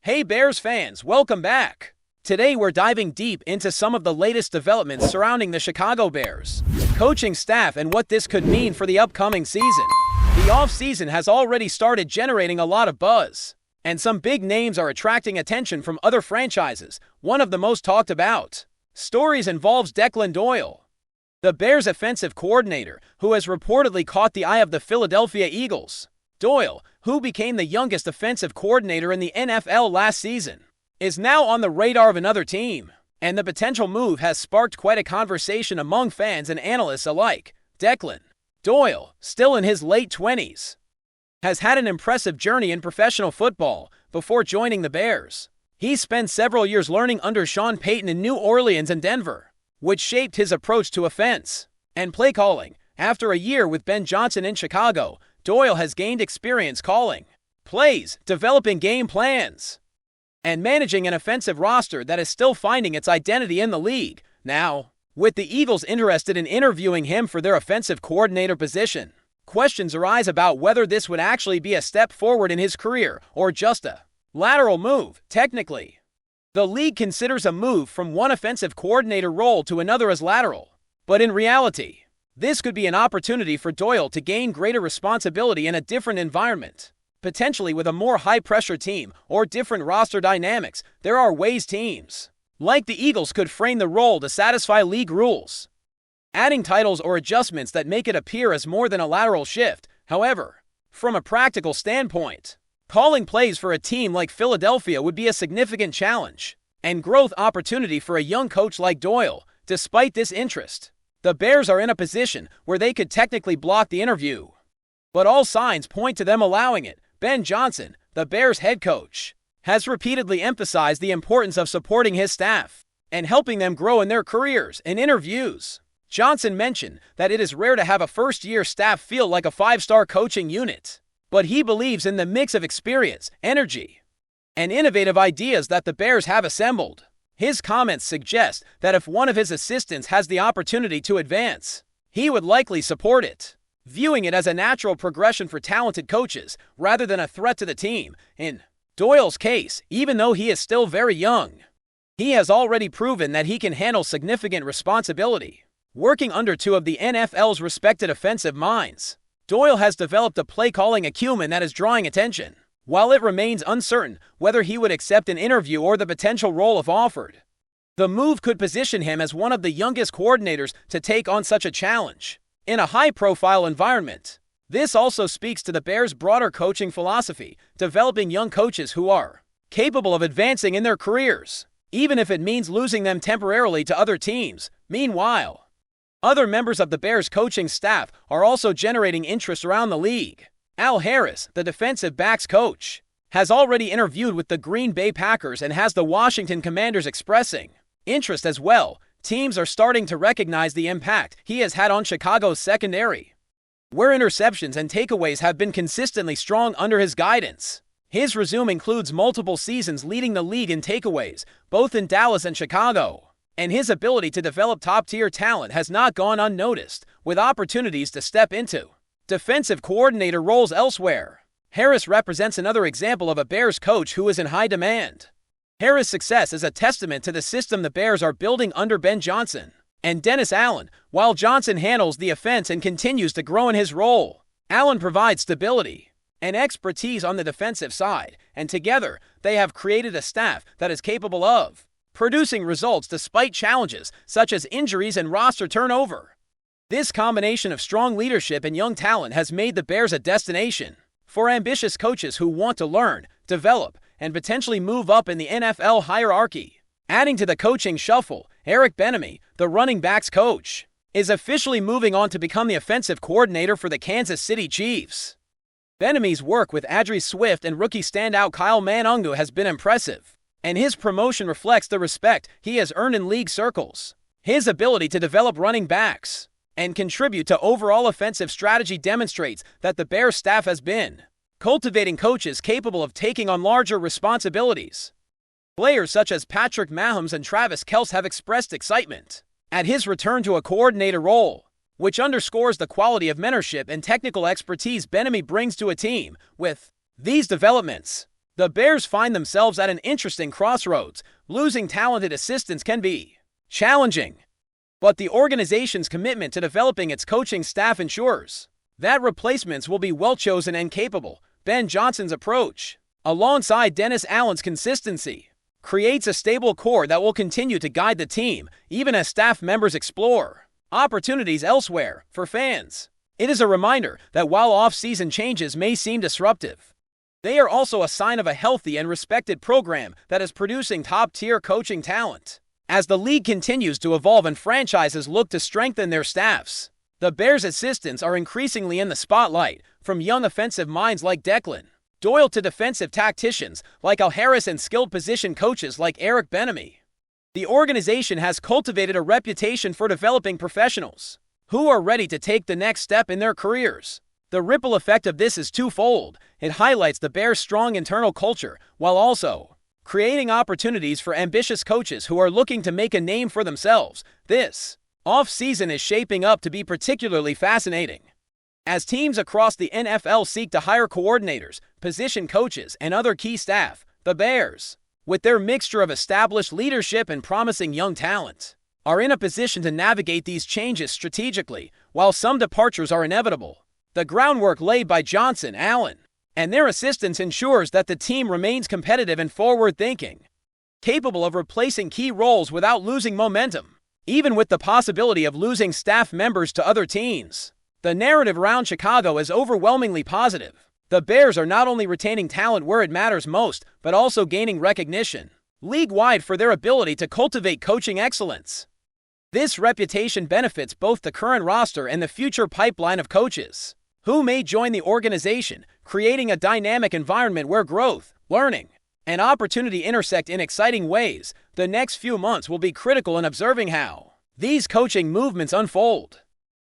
Hey Bears fans, welcome back. Today we're diving deep into some of the latest developments surrounding the Chicago Bears, coaching staff, and what this could mean for the upcoming season. The offseason has already started generating a lot of buzz, and some big names are attracting attention from other franchises. One of the most talked about stories involves Declan Doyle, the Bears' offensive coordinator, who has reportedly caught the eye of the Philadelphia Eagles. Doyle, who became the youngest offensive coordinator in the NFL last season, is now on the radar of another team, and the potential move has sparked quite a conversation among fans and analysts alike. Declan Doyle, still in his late 20s, has had an impressive journey in professional football before joining the Bears. He spent several years learning under Sean Payton in New Orleans and Denver, which shaped his approach to offense and play calling. After a year with Ben Johnson in Chicago, Doyle has gained experience calling plays, developing game plans, and managing an offensive roster that is still finding its identity in the league. Now, with the Eagles interested in interviewing him for their offensive coordinator position, questions arise about whether this would actually be a step forward in his career or just a lateral move. Technically, the league considers a move from one offensive coordinator role to another as lateral, but in reality, this could be an opportunity for Doyle to gain greater responsibility in a different environment, potentially with a more high-pressure team or different roster dynamics. There are ways teams like the Eagles could frame the role to satisfy league rules, adding titles or adjustments that make it appear as more than a lateral shift. However, from a practical standpoint, calling plays for a team like Philadelphia would be a significant challenge and growth opportunity for a young coach like Doyle. Despite this interest, the Bears are in a position where they could technically block the interview, but all signs point to them allowing it. Ben Johnson, the Bears head coach, has repeatedly emphasized the importance of supporting his staff and helping them grow in their careers. In interviews, Johnson mentioned that it is rare to have a first-year staff feel like a five-star coaching unit, but he believes in the mix of experience, energy, and innovative ideas that the Bears have assembled. His comments suggest that if one of his assistants has the opportunity to advance, he would likely support it, viewing it as a natural progression for talented coaches rather than a threat to the team. In Doyle's case, even though he is still very young, he has already proven that he can handle significant responsibility, working under two of the NFL's respected offensive minds. Doyle has developed a play-calling acumen that is drawing attention, while it remains uncertain whether he would accept an interview or the potential role if offered. The move could position him as one of the youngest coordinators to take on such a challenge in a high-profile environment. This also speaks to the Bears' broader coaching philosophy, developing young coaches who are capable of advancing in their careers, even if it means losing them temporarily to other teams. Meanwhile, other members of the Bears' coaching staff are also generating interest around the league. Al Harris, the defensive backs coach, has already interviewed with the Green Bay Packers and has the Washington Commanders expressing interest as well. Teams are starting to recognize the impact he has had on Chicago's secondary, where interceptions and takeaways have been consistently strong under his guidance. His resume includes multiple seasons leading the league in takeaways, both in Dallas and Chicago, and his ability to develop top-tier talent has not gone unnoticed, with opportunities to step into defensive coordinator roles elsewhere. Harris represents another example of a Bears coach who is in high demand. Harris' success is a testament to the system the Bears are building under Ben Johnson and Dennis Allen. While Johnson handles the offense and continues to grow in his role, Allen provides stability and expertise on the defensive side, and together they have created a staff that is capable of producing results despite challenges such as injuries and roster turnover. This combination of strong leadership and young talent has made the Bears a destination for ambitious coaches who want to learn, develop, and potentially move up in the NFL hierarchy. Adding to the coaching shuffle, Eric Bieniemy, the running backs coach, is officially moving on to become the offensive coordinator for the Kansas City Chiefs. Bieniemy's work with Adree Swift and rookie standout Kyle Manungu has been impressive, and his promotion reflects the respect he has earned in league circles. His ability to develop running backs and contribute to overall offensive strategy demonstrates that the Bears staff has been cultivating coaches capable of taking on larger responsibilities. Players such as Patrick Mahomes and Travis Kelce have expressed excitement at his return to a coordinator role, which underscores the quality of mentorship and technical expertise Bieniemy brings to a team. With these developments, The Bears find themselves at an interesting crossroads. Losing talented assistants can be challenging, but the organization's commitment to developing its coaching staff ensures that replacements will be well-chosen and capable. Ben Johnson's approach, alongside Dennis Allen's consistency, creates a stable core that will continue to guide the team even as staff members explore opportunities elsewhere. For fans, it is a reminder that while off-season changes may seem disruptive, they are also a sign of a healthy and respected program that is producing top-tier coaching talent. As the league continues to evolve and franchises look to strengthen their staffs, the Bears' assistants are increasingly in the spotlight, from young offensive minds like Declan Doyle to defensive tacticians like Al Harris and skilled position coaches like Eric Bieniemy. The organization has cultivated a reputation for developing professionals who are ready to take the next step in their careers. The ripple effect of this is twofold. It highlights the Bears' strong internal culture while also creating opportunities for ambitious coaches who are looking to make a name for themselves. This off-season is shaping up to be particularly fascinating, as teams across the NFL seek to hire coordinators, position coaches, and other key staff. The Bears, with their mixture of established leadership and promising young talent, are in a position to navigate these changes strategically. While some departures are inevitable, the groundwork laid by Johnson, Allen, and their assistants ensures that the team remains competitive and forward-thinking, capable of replacing key roles without losing momentum. Even with the possibility of losing staff members to other teams, the narrative around Chicago is overwhelmingly positive. The Bears are not only retaining talent where it matters most, but also gaining recognition league-wide for their ability to cultivate coaching excellence. This reputation benefits both the current roster and the future pipeline of coaches who may join the organization, creating a dynamic environment where growth, learning, and opportunity intersect in exciting ways. The next few months will be critical in observing how these coaching movements unfold.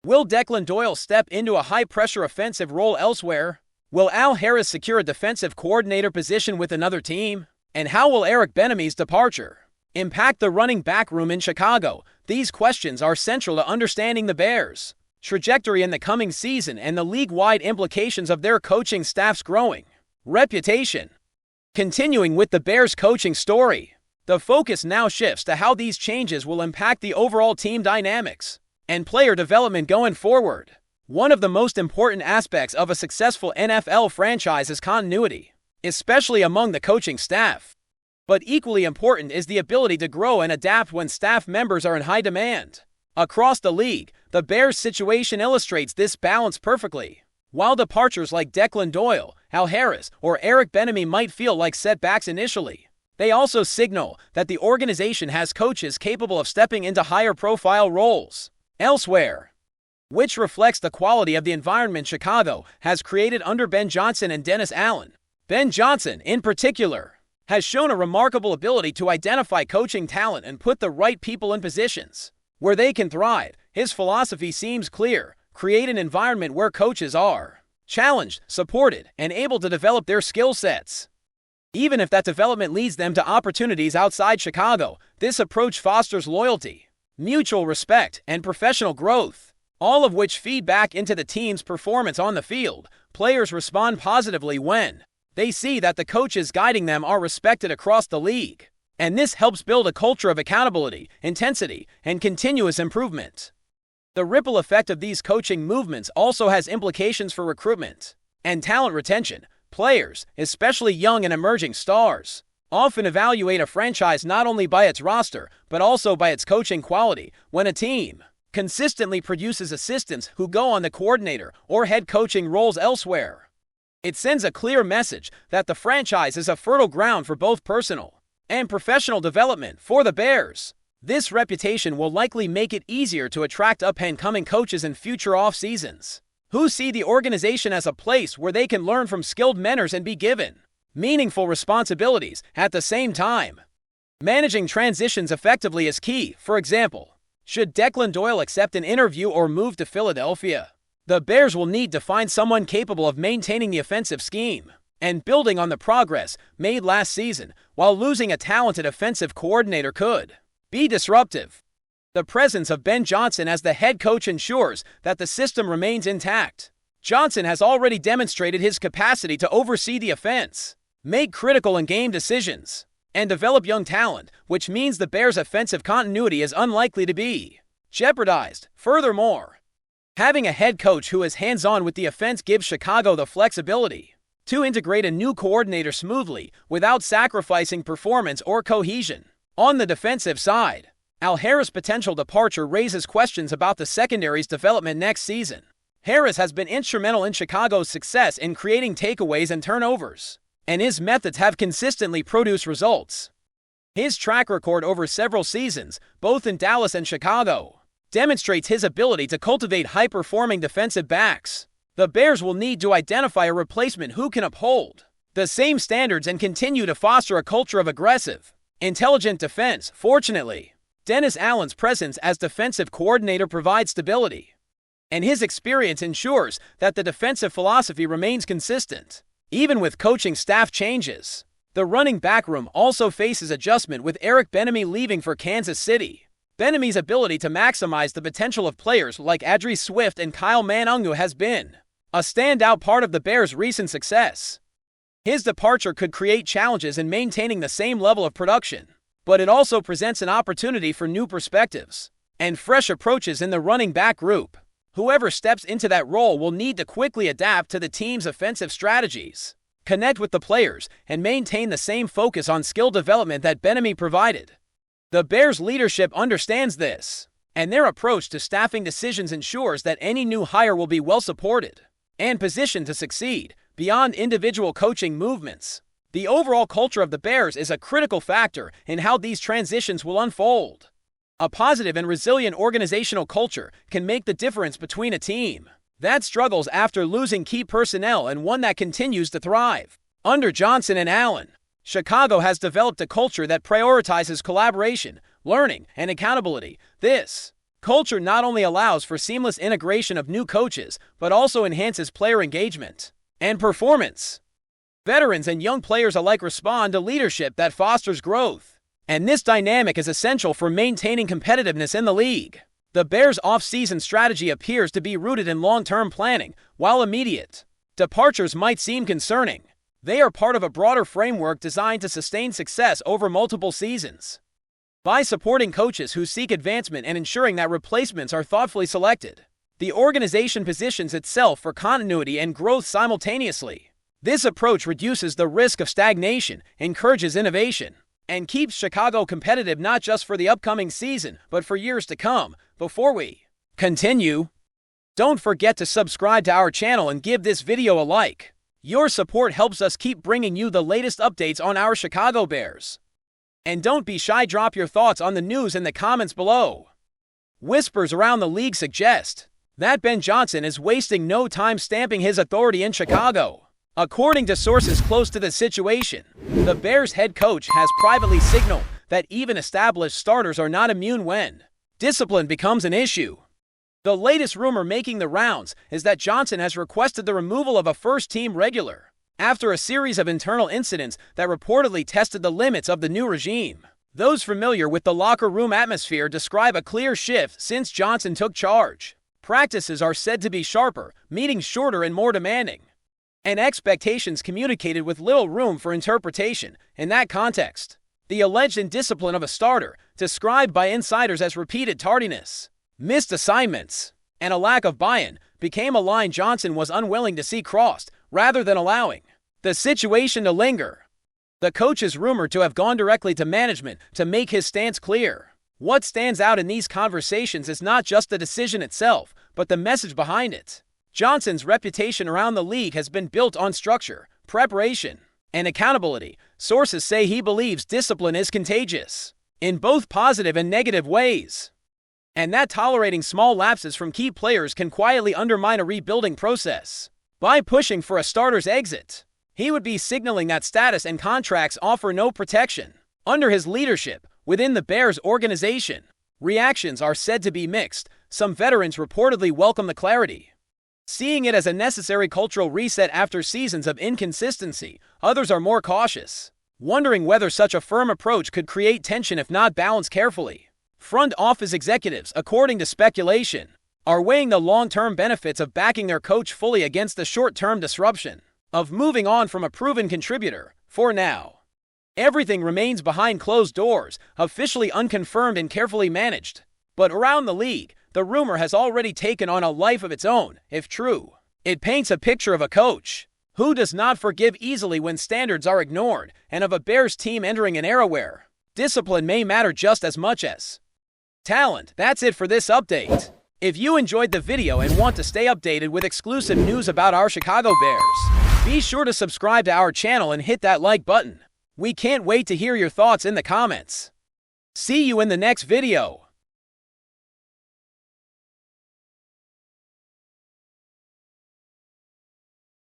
Will Declan Doyle step into a high-pressure offensive role elsewhere? Will Al Harris secure a defensive coordinator position with another team? And how will Eric Bieniemy's departure impact the running back room in Chicago? These questions are central to understanding the Bears' trajectory in the coming season and the league-wide implications of their coaching staff's growing reputation. Continuing with the Bears' coaching story, the focus now shifts to how these changes will impact the overall team dynamics and player development going forward. One of the most important aspects of a successful NFL franchise is continuity, especially among the coaching staff. But equally important is the ability to grow and adapt when staff members are in high demand. Across the league, the Bears' situation illustrates this balance perfectly. While departures like Declan Doyle, Al Harris, or Eric Bieniemy might feel like setbacks initially, they also signal that the organization has coaches capable of stepping into higher-profile roles elsewhere, which reflects the quality of the environment Chicago has created under Ben Johnson and Dennis Allen. Ben Johnson, in particular, has shown a remarkable ability to identify coaching talent and put the right people in positions where they can thrive. His philosophy seems clear: create an environment where coaches are challenged, supported, and able to develop their skill sets, even if that development leads them to opportunities outside Chicago. This approach fosters loyalty, mutual respect, and professional growth, all of which feed back into the team's performance on the field. Players respond positively when they see that the coaches guiding them are respected across the league, and this helps build a culture of accountability, intensity, and continuous improvement. The ripple effect of these coaching movements also has implications for recruitment and talent retention. Players, especially young and emerging stars, often evaluate a franchise not only by its roster, but also by its coaching quality. When a team consistently produces assistants who go on the coordinator or head coaching roles elsewhere, it sends a clear message that the franchise is a fertile ground for both personal and professional development. For the Bears, this reputation will likely make it easier to attract up-and-coming coaches in future off-seasons who see the organization as a place where they can learn from skilled mentors and be given meaningful responsibilities. At the same time, managing transitions effectively is key. For example, should Declan Doyle accept an interview or move to Philadelphia, the Bears will need to find someone capable of maintaining the offensive scheme and building on the progress made last season. While losing a talented offensive coordinator could be disruptive, the presence of Ben Johnson as the head coach ensures that the system remains intact. Johnson has already demonstrated his capacity to oversee the offense make critical and game decisions, and develop young talent, which means the Bears' offensive continuity is unlikely to be jeopardized. Furthermore, having a head coach who is hands-on with the offense gives Chicago the flexibility to integrate a new coordinator smoothly without sacrificing performance or cohesion. On the defensive side, Al Harris' potential departure raises questions about the secondary's development next season. Harris has been instrumental in Chicago's success in creating takeaways and turnovers, and his methods have consistently produced results. His track record over several seasons, both in Dallas and Chicago, demonstrates his ability to cultivate high-performing defensive backs. The Bears will need to identify a replacement who can uphold the same standards and continue to foster a culture of aggressive, intelligent defense. Fortunately, Dennis Allen's presence as defensive coordinator provides stability, and his experience ensures that the defensive philosophy remains consistent. Even with coaching staff changes, the running back room also faces adjustment with Eric Bieniemy leaving for Kansas City. Bieniemy's ability to maximize the potential of players like Adree Swift and Kyle Manungu has been a standout part of the Bears' recent success. His departure could create challenges in maintaining the same level of production, but it also presents an opportunity for new perspectives and fresh approaches in the running back group. Whoever steps into that role will need to quickly adapt to the team's offensive strategies, connect with the players, and maintain the same focus on skill development that Bieniemy provided. The Bears' leadership understands this, and their approach to staffing decisions ensures that any new hire will be well supported and positioned to succeed. Beyond individual coaching movements, the overall culture of the Bears is a critical factor in how these transitions will unfold. A positive and resilient organizational culture can make the difference between a team that struggles after losing key personnel and one that continues to thrive. Under Johnson and Allen, Chicago has developed a culture that prioritizes collaboration, learning, and accountability. This culture not only allows for seamless integration of new coaches, but also enhances player engagement and performance. Veterans and young players alike respond to leadership that fosters growth, and this dynamic is essential for maintaining competitiveness in the league. The Bears' off-season strategy appears to be rooted in long-term planning. While immediate departures might seem concerning, they are part of a broader framework designed to sustain success over multiple seasons. By supporting coaches who seek advancement and ensuring that replacements are thoughtfully selected, the organization positions itself for continuity and growth simultaneously. This approach reduces the risk of stagnation, encourages innovation, and keeps Chicago competitive not just for the upcoming season, but for years to come. Before we continue, don't forget to subscribe to our channel and give this video a like. Your support helps us keep bringing you the latest updates on our Chicago Bears. And don't be shy, drop your thoughts on the news in the comments below. Whispers around the league suggest that Ben Johnson is wasting no time stamping his authority in Chicago. According to sources close to the situation, the Bears' head coach has privately signaled that even established starters are not immune when discipline becomes an issue. The latest rumor making the rounds is that Johnson has requested the removal of a first-team regular after a series of internal incidents that reportedly tested the limits of the new regime. Those familiar with the locker room atmosphere describe a clear shift since Johnson took charge. Practices are said to be sharper, meetings shorter and more demanding, and expectations communicated with little room for interpretation. In that context, the alleged indiscipline of a starter, described by insiders as repeated tardiness, missed assignments, and a lack of buy-in, became a line Johnson was unwilling to see crossed, rather than allowing the situation to linger. The coach is rumored to have gone directly to management to make his stance clear. What stands out in these conversations is not just the decision itself, but the message behind it. Johnson's reputation around the league has been built on structure, preparation, and accountability. Sources say he believes discipline is contagious, in both positive and negative ways, and that tolerating small lapses from key players can quietly undermine a rebuilding process. By pushing for a starter's exit, he would be signaling that status and contracts offer no protection. Under his leadership, within the Bears organization, reactions are said to be mixed. Some veterans reportedly welcome the clarity, seeing it as a necessary cultural reset after seasons of inconsistency. Others are more cautious, wondering whether such a firm approach could create tension if not balanced carefully. Front office executives, according to speculation, are weighing the long-term benefits of backing their coach fully against the short-term disruption of moving on from a proven contributor. For now, everything remains behind closed doors, officially unconfirmed and carefully managed. But around the league, the rumor has already taken on a life of its own, if true. It paints a picture of a coach who does not forgive easily when standards are ignored, and of a Bears team entering an era where discipline may matter just as much as talent. That's it for this update. If you enjoyed the video and want to stay updated with exclusive news about our Chicago Bears, be sure to subscribe to our channel and hit that like button. We can't wait to hear your thoughts in the comments. See you in the next video.